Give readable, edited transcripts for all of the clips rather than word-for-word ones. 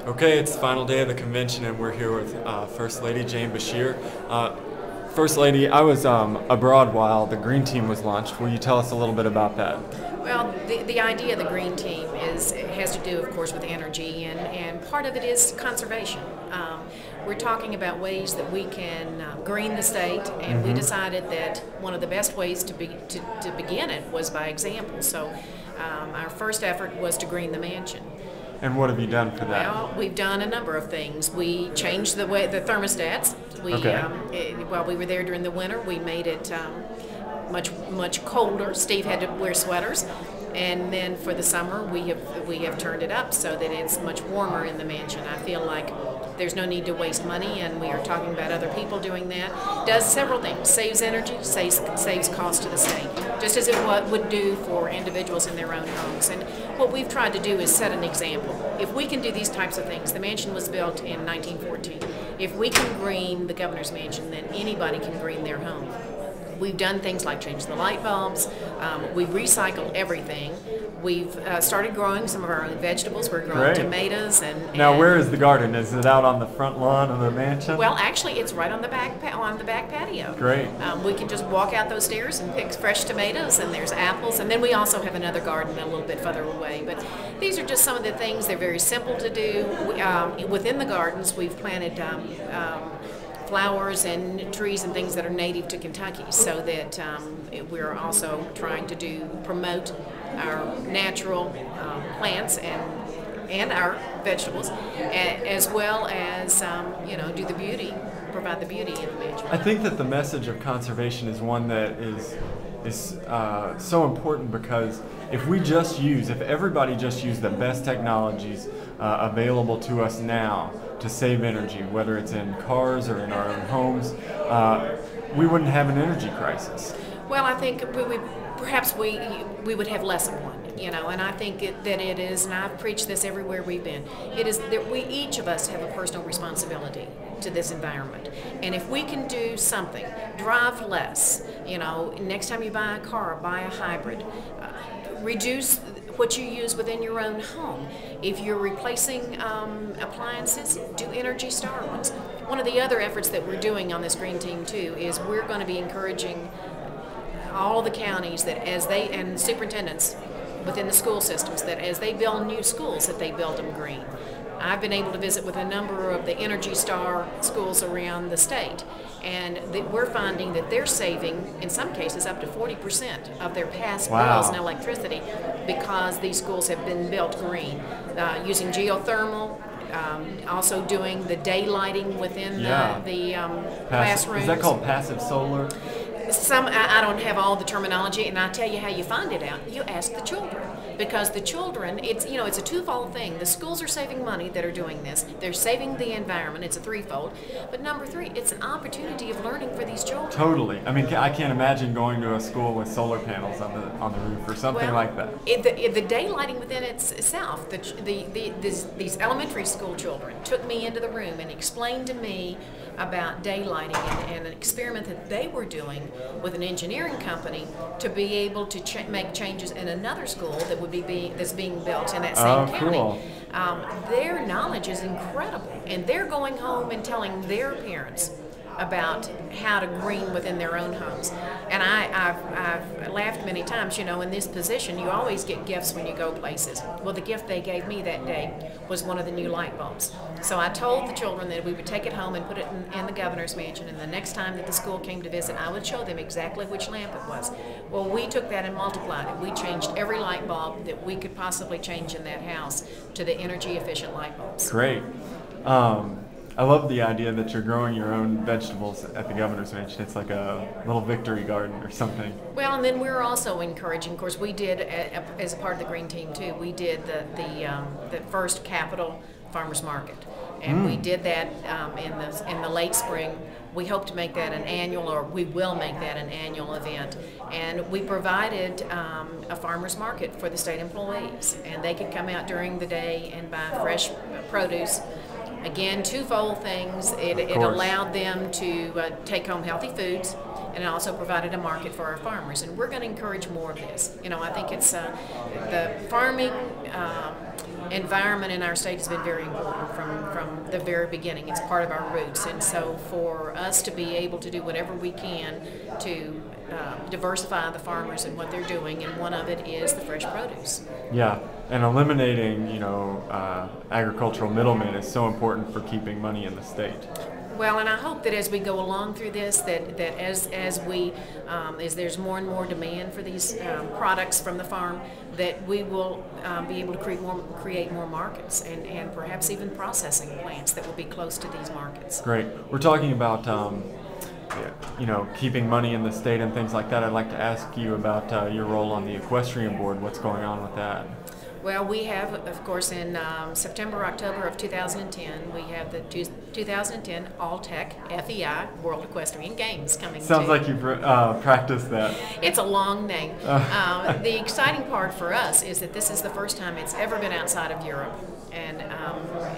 Okay, it's the final day of the convention, and we're here with First Lady Jane Beshear. First Lady, I was abroad while the Green Team was launched. Will you tell us a little bit about that? Well, the idea of the Green Team has to do, of course, with energy, and part of it is conservation. We're talking about ways that we can green the state, and we decided that one of the best ways to begin it was by example. So our first effort was to green the mansion. And what have you done for that? Well, we've done a number of things. We changed the thermostats. While we were there during the winter, we made it much colder. Steve had to wear sweaters, and then for the summer, we have turned it up so that it's much warmer in the mansion. I feel like there's no need to waste money, and we are talking about other people doing that. Does several things: saves energy, saves cost to the state, just as it would do for individuals in their own homes. And what we've tried to do is set an example. If we can do these types of things, the mansion was built in 1914. If we can green the governor's mansion, then anybody can green their home. We've done things like change the light bulbs. We've recycled everything. We've started growing some of our own vegetables. We're growing tomatoes Now, where is the garden? Is it out on the front lawn of the mansion? Well, actually, it's right on the back patio. Great. We can just walk out those stairs and pick fresh tomatoes, and there's apples, and then we also have another garden a little bit further away. But these are just some of the things. They're very simple to do. Within the gardens, we've planted flowers and trees and things that are native to Kentucky, so that we're also trying to promote our natural plants and our vegetables, as well as provide the beauty in the mansion. I think that the message of conservation is one that is so important, because if everybody just used the best technologies available to us now to save energy, whether it's in cars or in our own homes, we wouldn't have an energy crisis. Well, I think perhaps we would have less of one, and I think that it is, and I've preached this everywhere we've been, it is that each of us have a personal responsibility to this environment. And if we can do something, drive less, next time you buy a car, buy a hybrid, reduce what you use within your own home. If you're replacing appliances, do Energy Star ones. One of the other efforts that we're doing on this Green Team too is we're going to be encouraging all the counties and superintendents within the school systems that as they build new schools, that they build them green. I've been able to visit with a number of the Energy Star schools around the state, and we're finding that they're saving, in some cases, up to 40% of their past bills in electricity, because these schools have been built green, using geothermal, also doing the daylighting within the classrooms. Is that called passive solar? I don't have all the terminology, and I'll tell you how you find it out. You ask the children, because the children, it's a twofold thing. The schools are saving money that are doing this. They're saving the environment. It's a threefold. But number three, it's an opportunity of learning for these children. Totally. I mean, I can't imagine going to a school with solar panels on the roof or something like that. The daylighting within itself, these elementary school children took me into the room and explained to me about daylighting and an experiment that they were doing with an engineering company to be able to make changes in another school that's being built in that same county. Cool. Their knowledge is incredible, and they're going home and telling their parents about how to green within their own homes. And I've laughed many times, in this position, you always get gifts when you go places. Well, the gift they gave me that day was one of the new light bulbs. So I told the children that we would take it home and put it in the governor's mansion, and the next time that the school came to visit, I would show them exactly which lamp it was. Well, we took that and multiplied it. We changed every light bulb that we could possibly change in that house to the energy efficient light bulbs. Great. I love the idea that you're growing your own vegetables at the governor's mansion. It's like a little victory garden or something. Well, and then we're also encouraging, of course, we did, as a part of the Green Team too, we did the first Capital Farmers Market. And we did that in the late spring. We hope to make that we will make that an annual event. And we provided a farmer's market for the state employees. And they could come out during the day and buy fresh produce. Again, twofold things. It allowed them to take home healthy foods, and it also provided a market for our farmers. And we're going to encourage more of this. I think it's the farming environment in our state has been very important from the very beginning. It's part of our roots, and so for us to be able to do whatever we can to diversify the farmers and what they're doing, and one of it is the fresh produce. Yeah, and eliminating, agricultural middlemen is so important for keeping money in the state. Well, and I hope that as we go along through this, that as there's more and more demand for these products from the farm, that we will be able to create more markets and perhaps even processing plants that will be close to these markets. Great. We're talking about keeping money in the state and things like that. I'd like to ask you about your role on the Equestrian Board. What's going on with that? Well, we have, of course, in September, October of 2010, we have the 2010 All-Tech FEI World Equestrian Games coming. Sounds like you've practiced that. It's a long name. The exciting part for us is that this is the first time it's ever been outside of Europe. And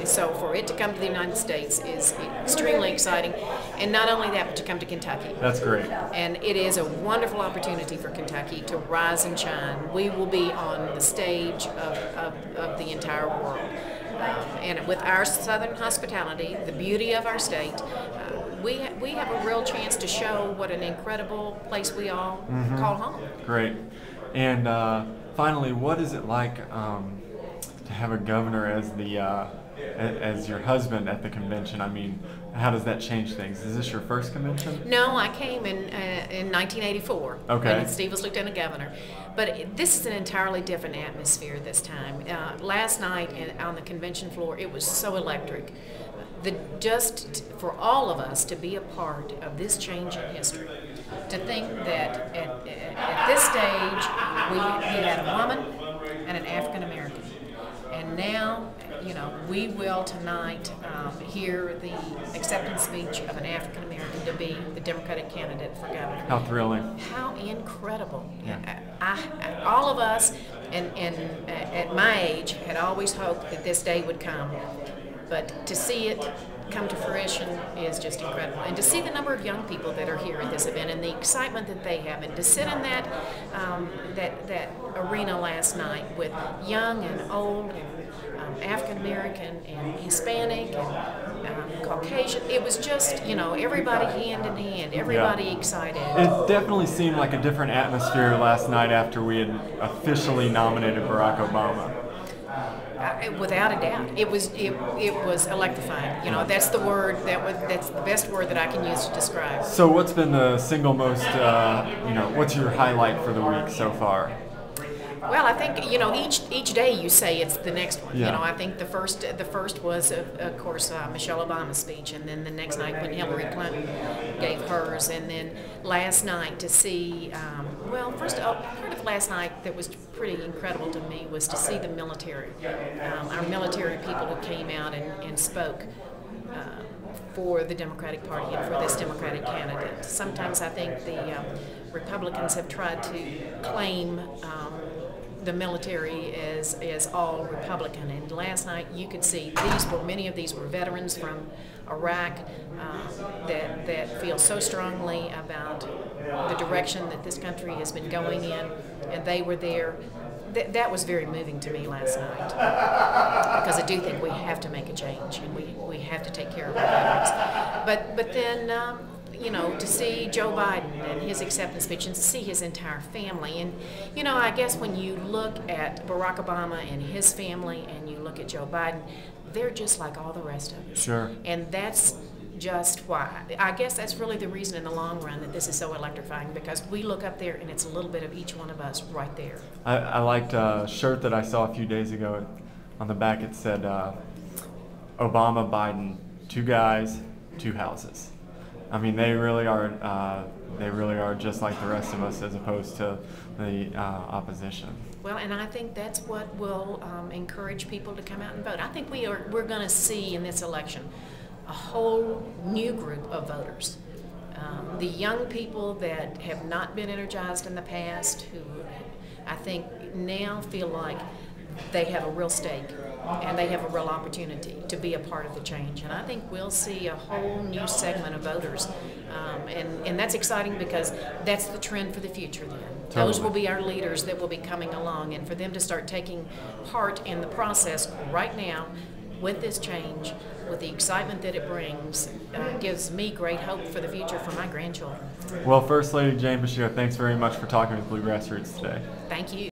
so for it to come to the United States is extremely exciting. And not only that, but to come to Kentucky. That's great. And it is a wonderful opportunity for Kentucky to rise and shine. We will be on the stage of the entire world. And with our southern hospitality, the beauty of our state, we have a real chance to show what an incredible place we all call home. Great. And finally, what is it like to have a governor as your husband at the convention? I mean, how does that change things? Is this your first convention? No, I came in 1984. Okay. And Steve was lieutenant governor. But this is an entirely different atmosphere this time. Last night on the convention floor, it was so electric. Just for all of us to be a part of this change in history, to think that at this stage we had a woman and an African American. And now, we will tonight hear the acceptance speech of an African American to be the Democratic candidate for governor. How thrilling. How incredible. Yeah. All of us, and at my age, had always hoped that this day would come. But to see it come to fruition is just incredible. And to see the number of young people that are here at this event and the excitement that they have, and to sit in that arena last night with young and old and African American and Hispanic and Caucasian, it was just, everybody hand in hand, everybody excited. It definitely seemed like a different atmosphere last night after we had officially nominated Barack Obama. Without a doubt, it was electrifying. That's the word that's the best word that I can use to describe. So, what's been the single most? What's your highlight for the week so far? Well, I think each day you say it's the next one. Yeah. I think the first was of course Michelle Obama's speech, and then the next night when Hillary Clinton gave hers, and then last night to see part of last night that was pretty incredible to me was to see the military, our military people who came out and spoke for the Democratic Party and for this Democratic candidate. Sometimes I think the Republicans have tried to claim the military as all Republican, and last night you could see many of these were veterans from Iraq that feel so strongly about the direction that this country has been going in, and they were there. That was very moving to me last night, because I do think we have to make a change, and we have to take care of our veterans. But then to see Joe Biden and his acceptance speech, and to see his entire family, and I guess when you look at Barack Obama and his family, and you look at Joe Biden, they're just like all the rest of us. Sure. And that's just why. I guess that's really the reason in the long run that this is so electrifying, because we look up there and it's a little bit of each one of us right there. I liked a shirt that I saw a few days ago. On the back it said, Obama, Biden, 2 guys, 2 houses. I mean, they really are just like the rest of us, as opposed to the opposition. Well, and I think that's what will encourage people to come out and vote. I think we're going to see in this election a whole new group of voters. The young people that have not been energized in the past, who I think now feel like they have a real stake and they have a real opportunity to be a part of the change. And I think we'll see a whole new segment of voters, and that's exciting because that's the trend for the future then. Totally. Those will be our leaders that will be coming along, and for them to start taking part in the process right now with this change, with the excitement that it brings, gives me great hope for the future for my grandchildren. Well, First Lady Jane Beshear, thanks very much for talking with BlueGrassRoots today. Thank you.